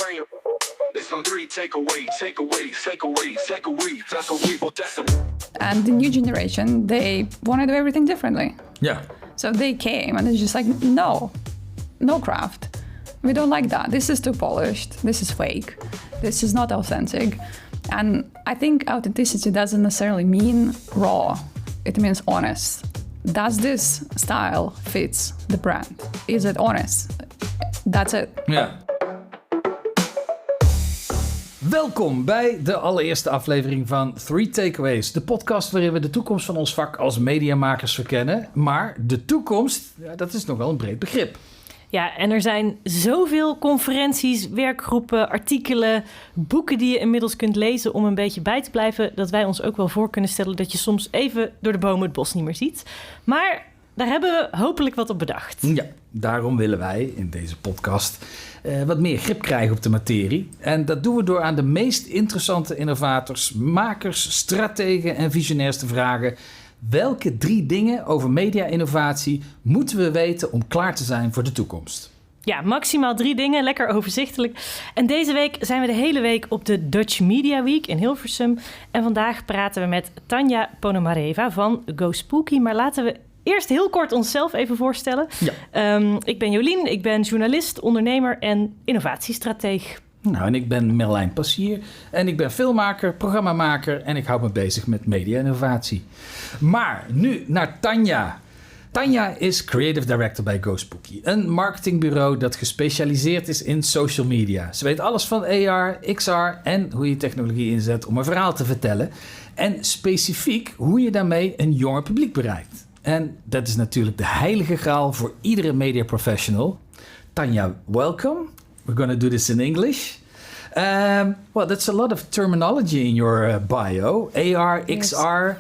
saying? There's some three takeaways. That's what we will. And the new generation, they want to do everything differently. Yeah. So they came and it's just like, no craft. We don't like that. This is too polished. This is fake. This is not authentic. And I think authenticity doesn't necessarily mean raw. It means honest. Does this style fits the brand? Is it honest? That's it. Ja. Welkom bij de allereerste aflevering van Three Takeaways. De podcast waarin we de toekomst van ons vak als mediamakers verkennen. Maar de toekomst, ja, dat is nog wel een breed begrip. Ja, en er zijn zoveel conferenties, werkgroepen, artikelen, boeken die je inmiddels kunt lezen om een beetje bij te blijven, dat wij ons ook wel voor kunnen stellen dat je soms even door de bomen het bos niet meer ziet. Maar daar hebben we hopelijk wat op bedacht. Ja, daarom willen wij in deze podcast wat meer grip krijgen op de materie. En dat doen we door aan de meest interessante innovators, makers, strategen en visionairs te vragen: welke 3 dingen over media-innovatie moeten we weten om klaar te zijn voor de toekomst? Ja, maximaal 3 dingen, lekker overzichtelijk. En deze week zijn we de hele week op de Dutch Media Week in Hilversum. En vandaag praten we met Tanya Ponomareva van Go Spooky. Maar laten we eerst heel kort onszelf even voorstellen. Ja. Ik ben Jolien, ik ben journalist, ondernemer en innovatiestrateeg. Nou, en ik ben Merlijn Passier en ik ben filmmaker, programmamaker en ik hou me bezig met media-innovatie. Maar nu naar Tanya. Tanya is Creative Director bij Go Spooky, een marketingbureau dat gespecialiseerd is in social media. Ze weet alles van AR, XR en hoe je technologie inzet om een verhaal te vertellen. En specifiek hoe je daarmee een jonger publiek bereikt. En dat is natuurlijk de heilige graal voor iedere media professional. Tanya, welcome. We're going to do this in English. Well, that's a lot of terminology in your bio. AR, Yes. XR.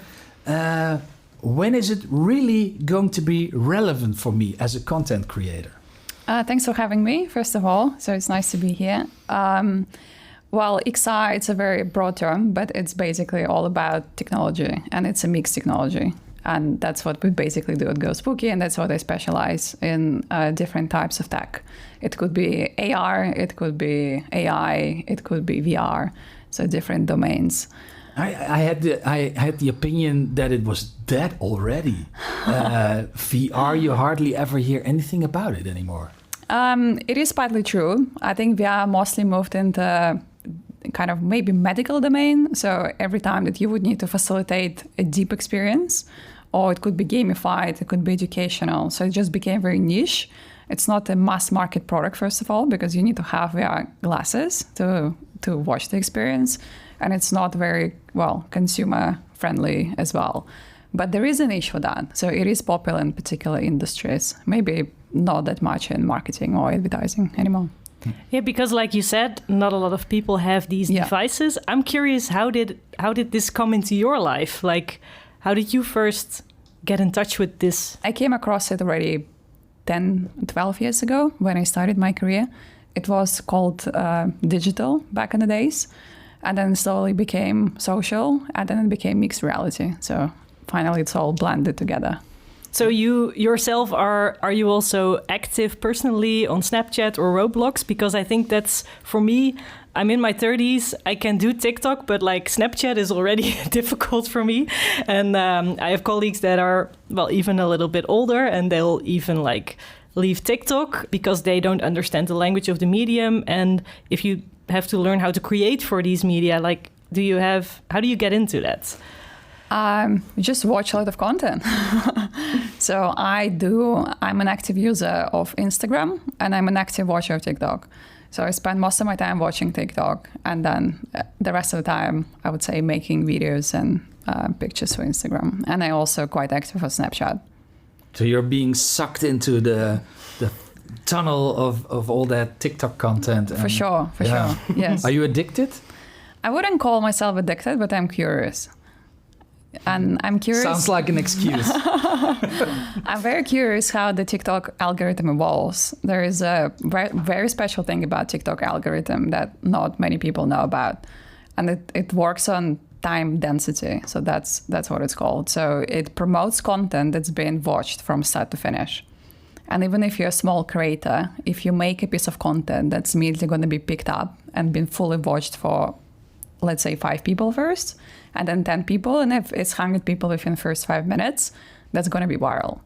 When is it really going to be relevant for me as a content creator? Thanks for having me, first of all. So it's nice to be here. Well, XR, it's a very broad term, but it's basically all about technology, and it's a mixed technology. And that's what we basically do at Go Spooky, and that's what I specialize in, different types of tech. It could be AR, it could be AI, it could be VR, so different domains. I had the opinion that it was dead already. VR, you hardly ever hear anything about it anymore. It is partly true. I think VR mostly moved into kind of maybe medical domain. So every time that you would need to facilitate a deep experience, or it could be gamified, it could be educational. So it just became very niche. It's not a mass market product, first of all, because you need to have VR glasses to watch the experience. And it's not very, well, consumer friendly as well. But there is a niche for that. So it is popular in particular industries, maybe not that much in marketing or advertising anymore. Yeah, because like you said, not a lot of people have these devices. I'm curious, how did this come into your life? Like, how did you first get in touch with this? I came across it already 10, 12 years ago when I started my career. It was called digital back in the days. And then it slowly became social, and then it became mixed reality. So finally it's all blended together. So you yourself, are you also active personally on Snapchat or Roblox? Because I think that's, for me, I'm in my 30s, I can do TikTok, but like Snapchat is already difficult for me. And I have colleagues that are, well, even a little bit older, and they'll even like leave TikTok because they don't understand the language of the medium. And if you have to learn how to create for these media, like, how do you get into that? Just watch a lot of content. So I'm an active user of Instagram, and I'm an active watcher of TikTok. So I spend most of my time watching TikTok, and then the rest of the time, I would say, making videos and pictures for Instagram. And I also quite active for Snapchat. So you're being sucked into the tunnel of all that TikTok content. For sure, yes. Are you addicted? I wouldn't call myself addicted, but I'm curious. And I'm curious. Sounds like an excuse. I'm very curious how the TikTok algorithm evolves. There is a very, very special thing about TikTok algorithm that not many people know about. And it works on time density. So that's what it's called. So it promotes content that's being watched from start to finish. And even if you're a small creator, if you make a piece of content that's immediately going to be picked up and been fully watched for, let's say, 5 people first, and then 10 people, and if it's 100 people within the first 5 minutes, that's going to be viral.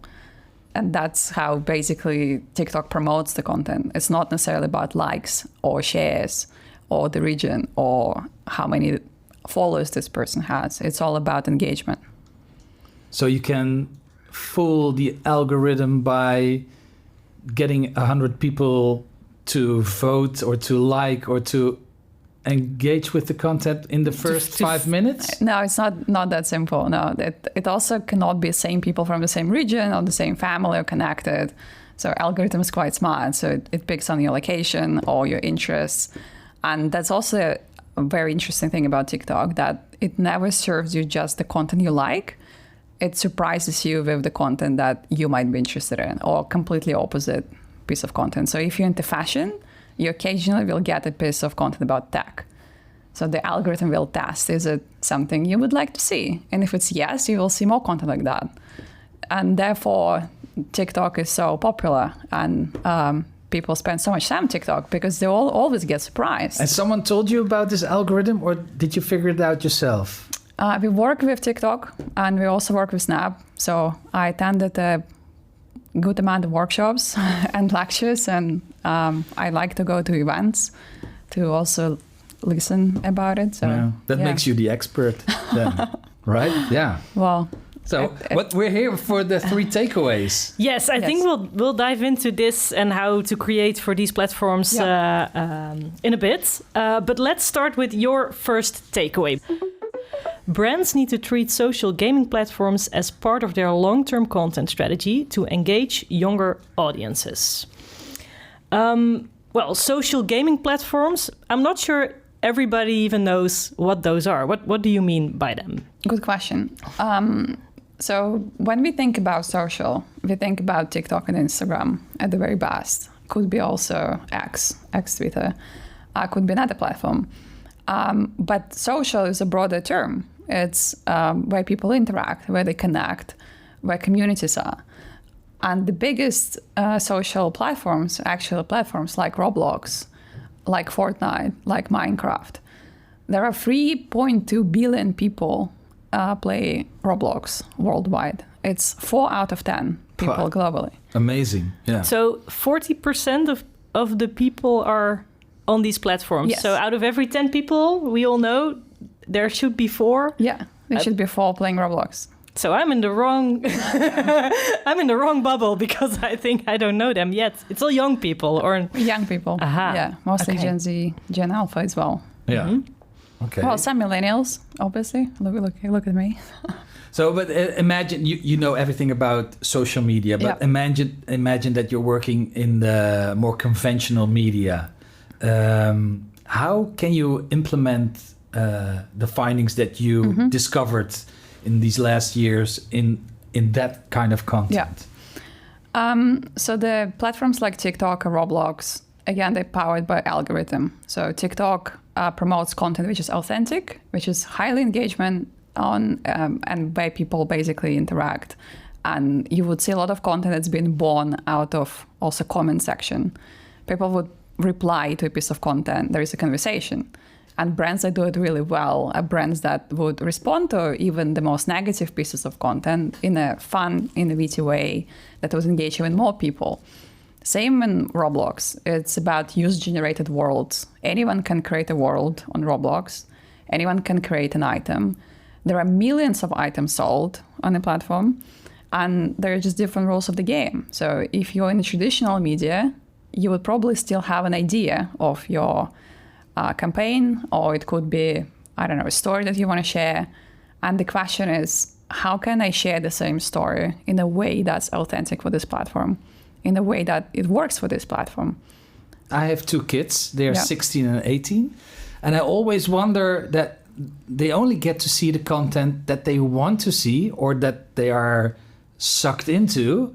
And that's how basically TikTok promotes the content. It's not necessarily about likes or shares or the region or how many followers this person has. It's all about engagement. So you can fool the algorithm by getting 100 people to vote or to like or to engage with the content in the first 5 minutes? No, it's not that simple. No, it also cannot be same people from the same region or the same family or connected. So algorithm is quite smart. So it picks on your location or your interests. And that's also a very interesting thing about TikTok, that it never serves you just the content you like. It surprises you with the content that you might be interested in, or completely opposite piece of content. So if you're into fashion, you occasionally will get a piece of content about tech. So the algorithm will test, is it something you would like to see? And if it's yes, you will see more content like that. And therefore, TikTok is so popular, and people spend so much time on TikTok because they always get surprised. And someone told you about this algorithm, or did you figure it out yourself? We work with TikTok, and we also work with Snap. So I attended a good amount of workshops and lectures, and I like to go to events to also listen about it. So That makes you the expert then, right? Yeah. Well, So what we're here for the 3 takeaways. Yes, I think we'll dive into this and how to create for these platforms in a bit. But let's start with your first takeaway. Brands need to treat social gaming platforms as part of their long-term content strategy to engage younger audiences. Well, social gaming platforms, I'm not sure everybody even knows what those are. What do you mean by them? Good question. So when we think about social, we think about TikTok and Instagram at the very best. Could be also ex-Twitter, could be another platform. But social is a broader term. It's where people interact, where they connect, where communities are. And the biggest social platforms, actual platforms like Roblox, like Fortnite, like Minecraft. There are 3.2 billion people play Roblox worldwide. It's 4 out of 10 people globally. Amazing, yeah. So 40% of the people are on these platforms. Yes. So out of every 10 people, we all know there should be 4. Yeah, there should be 4 playing Roblox. So I'm in the wrong I'm in the wrong bubble because I think I don't know them yet. It's all young people or young people. Aha. Yeah, mostly Okay. Gen Z, Gen Alpha as well. Yeah. Mm-hmm. Okay. Well, some millennials, obviously. Look at me. So, but imagine you know everything about social media, but imagine that you're working in the more conventional media. How can you implement the findings that you discovered in these last years in that kind of content? Yeah. So the platforms like TikTok or Roblox, again, they're powered by algorithm. So TikTok promotes content which is authentic, which is highly engagement on, and where people basically interact. And you would see a lot of content that's been born out of also comment section. People would reply to a piece of content. There is a conversation. And brands that do it really well are brands that would respond to even the most negative pieces of content in a fun, innovative way that would engage even more people. Same in Roblox. It's about user-generated worlds. Anyone can create a world on Roblox. Anyone can create an item. There are millions of items sold on the platform, and there are just different rules of the game. So if you're in the traditional media, you would probably still have an idea of your campaign, or it could be, I don't know, a story that you want to share. And the question is, how can I share the same story in a way that's authentic for this platform, in a way that it works for this platform? I have 2 kids. They're 16 and 18. And I always wonder that they only get to see the content that they want to see or that they are sucked into.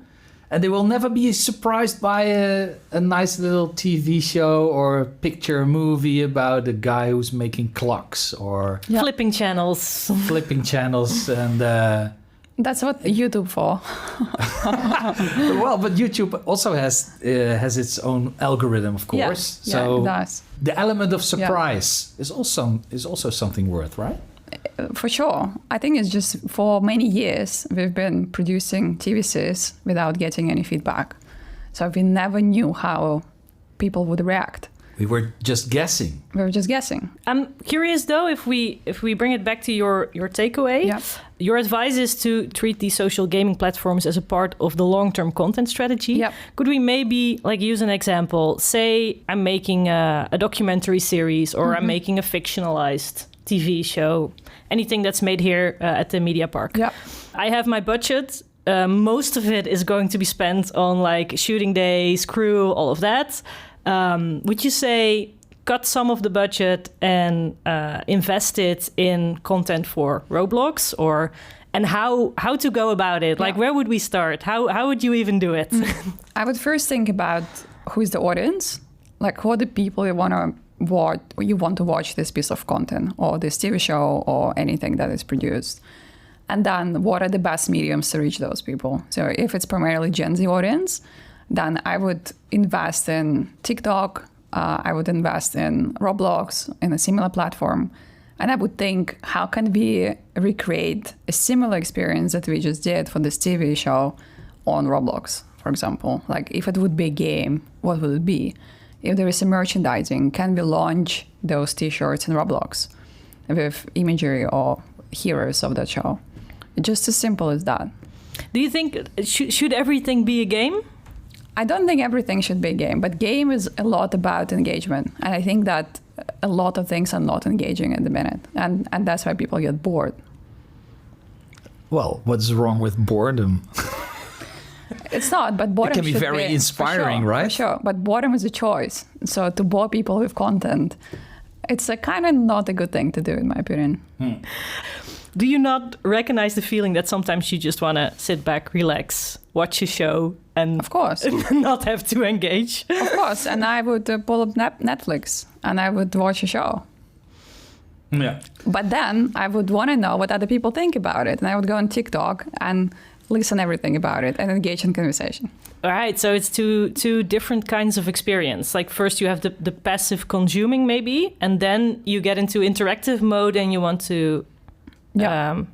And they will never be surprised by a nice little TV show or a picture movie about a guy who's making clocks or flipping channels. Flipping channels. And That's what YouTube for. Well, but YouTube also has its own algorithm, of course. Yeah, So it does. the element of surprise is also something worth, right? For sure. I think it's just for many years we've been producing TV series without getting any feedback. So we never knew how people would react. We were just guessing. We were just guessing. I'm curious though, if we bring it back to your takeaway, Yeah. your advice is to treat these social gaming platforms as a part of the long-term content strategy. Yep. Could we maybe use an example? Say I'm making a documentary series, or I'm making a fictionalized TV show, anything that's made here at the Media Park. Yeah. I have my budget. Most of it is going to be spent on shooting days, crew, all of that. Would you say cut some of the budget and invest it in content for Roblox, and how to go about it? Yeah. Where would we start? How would you even do it? I would first think about who is the audience, who are the people you want to watch this piece of content or this TV show or anything that is produced. And then what are the best mediums to reach those people? So if it's primarily Gen Z audience, then I would invest in TikTok, I would invest in Roblox, in a similar platform. And I would think, how can we recreate a similar experience that we just did for this TV show on Roblox, for example? If it would be a game, what would it be? If there is a merchandising, can we launch those t-shirts in Roblox with imagery or heroes of that show? Just as simple as that. Do you think should everything be a game? I don't think everything should be a game, but game is a lot about engagement. And I think that a lot of things are not engaging at the minute. And that's why people get bored. Well, what's wrong with boredom? It's not, but boredom It can be very inspiring, right? For sure, but boredom is a choice. So to bore people with content, it's a kind of not a good thing to do, in my opinion. Do you not recognize the feeling that sometimes you just want to sit back, relax, watch a show, and Of course. not have to engage? Of course, and I would pull up Netflix and I would watch a show. Yeah. But then I would want to know what other people think about it. And I would go on TikTok and listen everything about it and engage in conversation. All right, so it's two different kinds of experience. First you have the passive consuming maybe, and then you get into interactive mode and you want to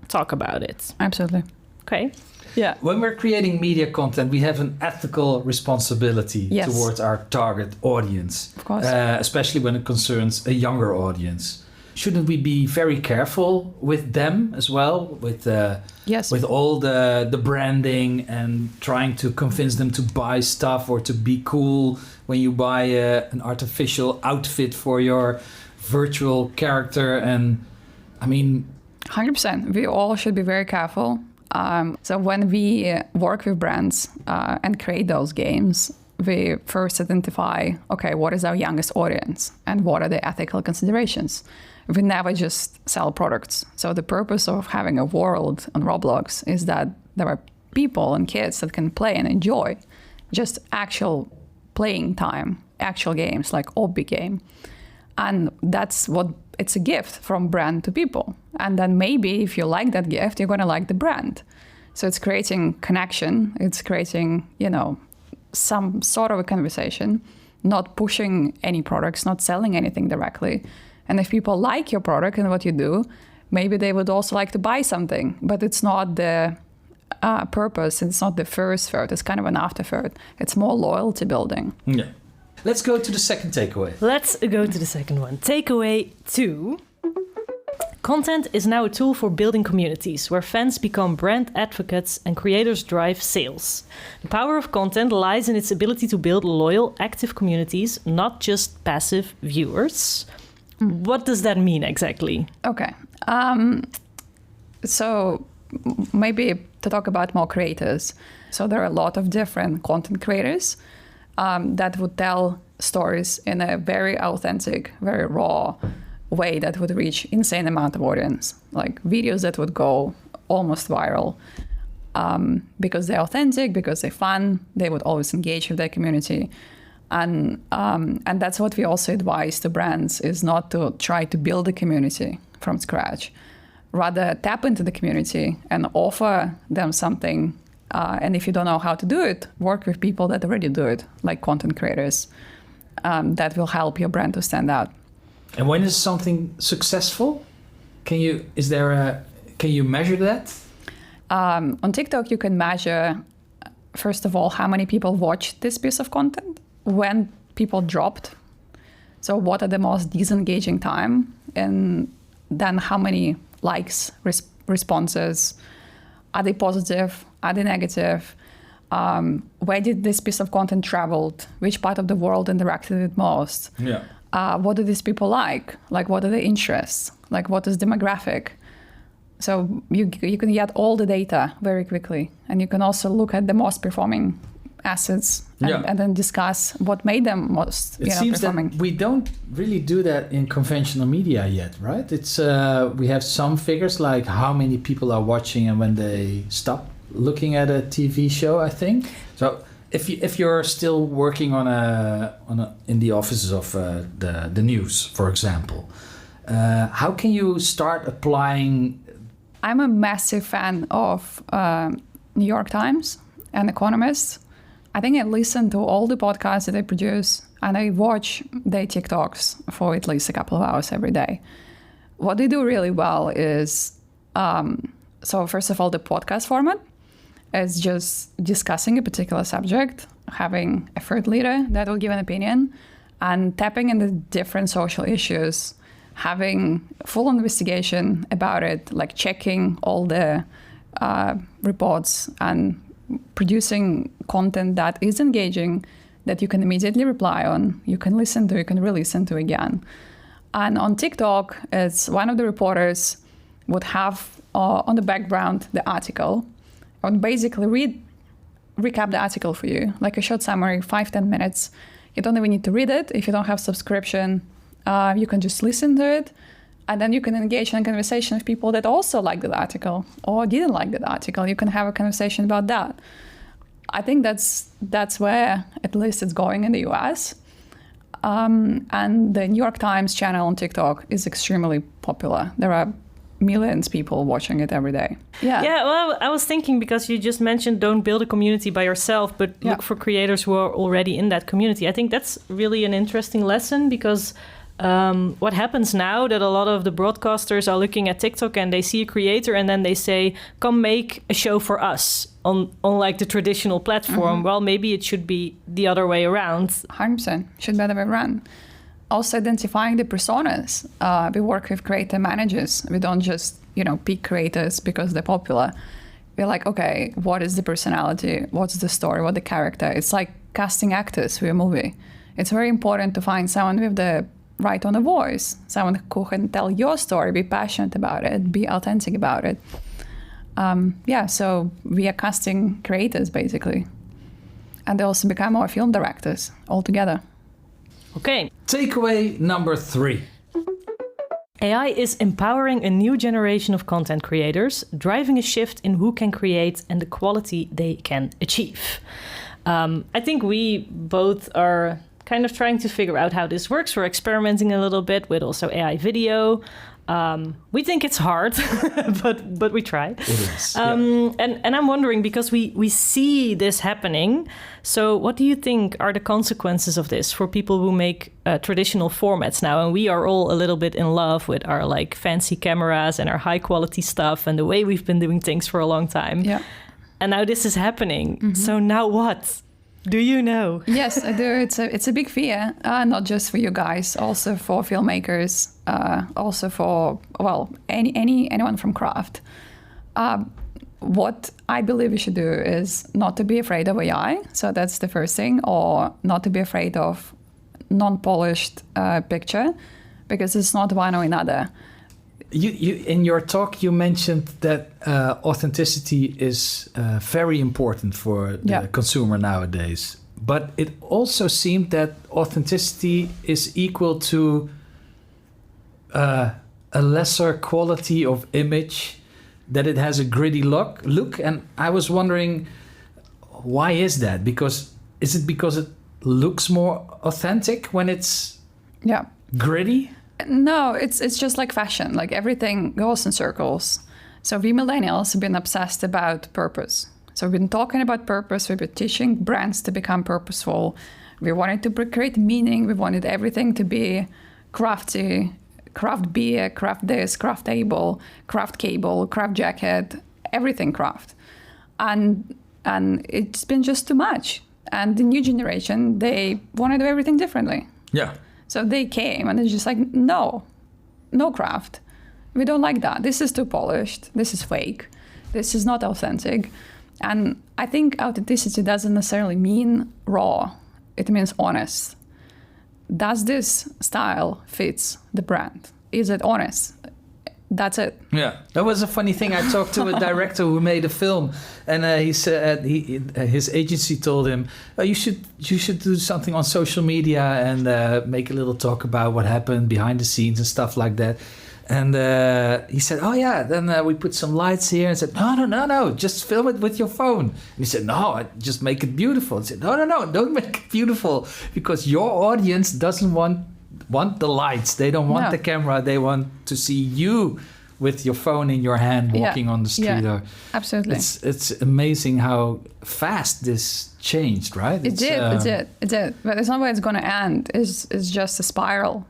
talk about it. Absolutely. Okay. Yeah. When we're creating media content, we have an ethical responsibility Yes. towards our target audience, Of course. especially when it concerns a younger audience. Shouldn't we be very careful with them as well, Yes. with all the branding and trying to convince them to buy stuff or to be cool when you buy an artificial outfit for your virtual character? And I mean, 100%. We all should be very careful. So when we work with brands and create those games, we first identify, okay, what is our youngest audience and what are the ethical considerations? We never just sell products. So the purpose of having a world on Roblox is that there are people and kids that can play and enjoy just actual playing time, actual games like Obby game. And that's what it's a gift from brand to people. And then maybe if you like that gift, you're going to like the brand. So it's creating connection. It's creating, some sort of a conversation, not pushing any products, not selling anything directly. And if people like your product and what you do, maybe they would also like to buy something, but it's not the purpose. It's not the first third. It's kind of an after third. It's more loyalty building. yeah. Let's go to the second takeaway. Let's go to the second one. Takeaway 2. Content is now a tool for building communities where fans become brand advocates and creators drive sales. The power of content lies in its ability to build loyal, active communities, not just passive viewers. What does that mean exactly? Okay. So maybe to talk about more creators. So there are a lot of different content creators that would tell stories in a very authentic, very raw way that would reach insane amount of audience, like videos that would go almost viral because they're authentic, because they're fun, they would always engage with their community. And that's what we also advise to brands, is not to try to build a community from scratch. rather tap into the community and offer them something. And if you don't know how to do it, work with people that already do it, like content creators. That will help your brand to stand out. And when is something successful? Can you measure that? On TikTok, you can measure, first of all, how many people watched this piece of content, when people dropped. So what are the most disengaging time? And then how many likes, responses? Are they positive? Are they negative? Where did this piece of content traveled? Which part of the world interacted with most? Yeah. What do these people like? Like, what are their interests? Like, what is demographic? So you can get all the data very quickly. And you can also look at the most performing assets and then discuss what made them most performing. That we don't really do that in conventional media yet, right? It's we have some figures like how many people are watching and when they stop looking at a TV show, I think. So if you're still working in the offices of the news, for example, how can you start applying? I'm a massive fan of New York Times and Economist. I think I listen to all the podcasts that they produce and I watch their TikToks for at least a couple of hours every day. What they do really well is, so first of all, the podcast format is just discussing a particular subject, having a third leader that will give an opinion, and tapping into different social issues, having full investigation about it, like checking all the reports and producing content that is engaging, that you can immediately reply on, you can listen to, you can re-listen to again. And on TikTok, it's one of the reporters would have on the background the article, and basically recap the article for you, like a short summary, 5-10 minutes. You don't even need to read it. If you don't have subscription, you can just listen to it. And then you can engage in a conversation with people that also like that article or didn't like that article. You can have a conversation about that. I think that's where at least it's going in the US. And the New York Times channel on TikTok is extremely popular. There are millions of people watching it every day. Yeah, well, I was thinking, because you just mentioned don't build a community by yourself, but look for creators who are already in that community. I think that's really an interesting lesson, because what happens now that a lot of the broadcasters are looking at TikTok and they see a creator and then they say, come make a show for us on like the traditional platform. Mm-hmm. Well, maybe it should be the other way around. 100%. Should be the other way around. Also identifying the personas. We work with creator managers. We don't just, pick creators because they're popular. We're like, okay, what is the personality? What's the story? What's the character? It's like casting actors for a movie. It's very important to find someone with the right tone of voice, someone who can tell your story, be passionate about it, be authentic about it. So we are casting creators, basically. And they also become our film directors altogether. Okay. Takeaway number 3. AI is empowering a new generation of content creators, driving a shift in who can create and the quality they can achieve. I think we both are kind of trying to figure out how this works. We're experimenting a little bit with also AI video. We think it's hard, but we try. It is. And I'm wondering, because we see this happening. So what do you think are the consequences of this for people who make traditional formats now? And we are all a little bit in love with our like fancy cameras and our high quality stuff and the way we've been doing things for a long time. Yeah. And now this is happening. Mm-hmm. So now what? Do you know? Yes, I do. It's a big fear, not just for you guys, also for filmmakers, also for anyone from craft. What I believe you should do is not to be afraid of AI. So that's the first thing, or not to be afraid of non-polished picture, because it's not one or another. You in your talk, you mentioned that authenticity is very important for the consumer nowadays. But it also seemed that authenticity is equal to a lesser quality of image, that it has a gritty look. And I was wondering, why is that? Is it because it looks more authentic when it's gritty? No, it's just like fashion. Like everything goes in circles. So we millennials have been obsessed about purpose. So we've been talking about purpose. We've been teaching brands to become purposeful. We wanted to create meaning. We wanted everything to be crafty, craft beer, craft this, craft table, craft cable, craft jacket, everything craft. And it's been just too much. And the new generation, they want to do everything differently. Yeah. So they came and it's just like, no craft. We don't like that. This is too polished. This is fake. This is not authentic. And I think authenticity doesn't necessarily mean raw. It means honest. Does this style fits the brand? Is it honest? That's it. Yeah, that was a funny thing. I talked to a director who made a film, and he said his agency told him, "You should do something on social media and make a little talk about what happened behind the scenes and stuff like that." And he said, "Oh yeah." Then we put some lights here and said, "No, just film it with your phone." And he said, "No, just make it beautiful." And said, "No, don't make it beautiful because your audience doesn't want the lights. They don't want the camera. They want to see you with your phone in your hand walking on the street." Yeah, absolutely. It's amazing how fast this changed, right? It did. But it's not where it's going to end. It's just a spiral.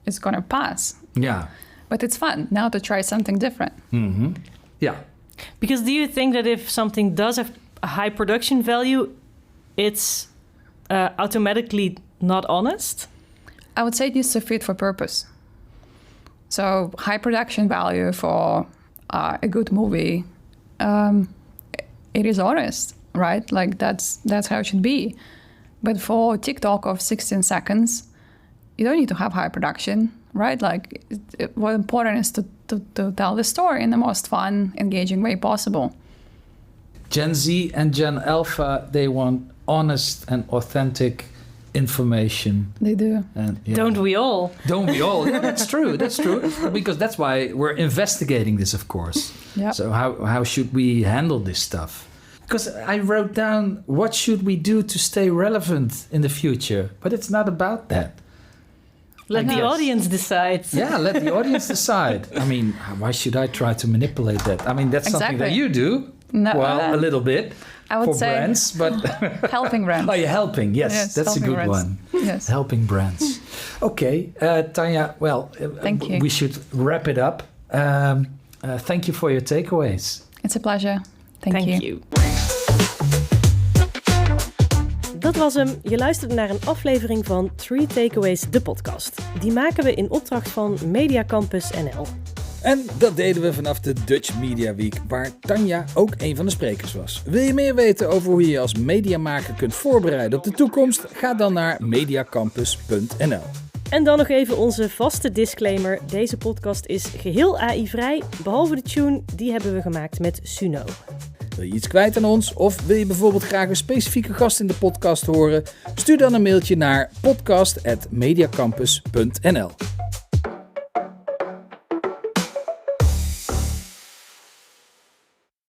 It's gonna pass. Yeah. But it's fun now to try something different. Mm-hmm. Yeah. Because do you think that if something does have a high production value, it's automatically not honest? I would say it needs to fit for purpose. So high production value for a good movie, it is honest, right? Like that's how it should be. But for TikTok of 16 seconds, you don't need to have high production, right? Like what important is to tell the story in the most fun, engaging way possible. Gen Z and Gen Alpha, they want honest and authentic information. They do. And, Don't we all? Don't we all? Yeah, that's true. That's true. Because that's why we're investigating this, of course. Yep. So how should we handle this stuff? Because I wrote down, what should we do to stay relevant in the future? But it's not about that. Let the audience decide. Yeah, let the audience decide. I mean, why should I try to manipulate that? I mean, that's something that you do. No, well, a little bit. I would for say brands, but helping brands. Oh, you're helping. Yes, that's a good brands. one. Yes, helping brands. Okay, Tanya. Well, thank you. We should wrap it up. Thank you for your takeaways. It's a pleasure. Thank you. Dat was hem. Je luisterde naar een aflevering van 3 Takeaways, de podcast. Die maken we in opdracht van Media Campus NL. En dat deden we vanaf de Dutch Media Week, waar Tanya ook een van de sprekers was. Wil je meer weten over hoe je je als mediamaker kunt voorbereiden op de toekomst? Ga dan naar mediacampus.nl. En dan nog even onze vaste disclaimer. Deze podcast is geheel AI-vrij, behalve de tune, die hebben we gemaakt met Suno. Wil je iets kwijt aan ons of wil je bijvoorbeeld graag een specifieke gast in de podcast horen? Stuur dan een mailtje naar podcast@mediacampus.nl.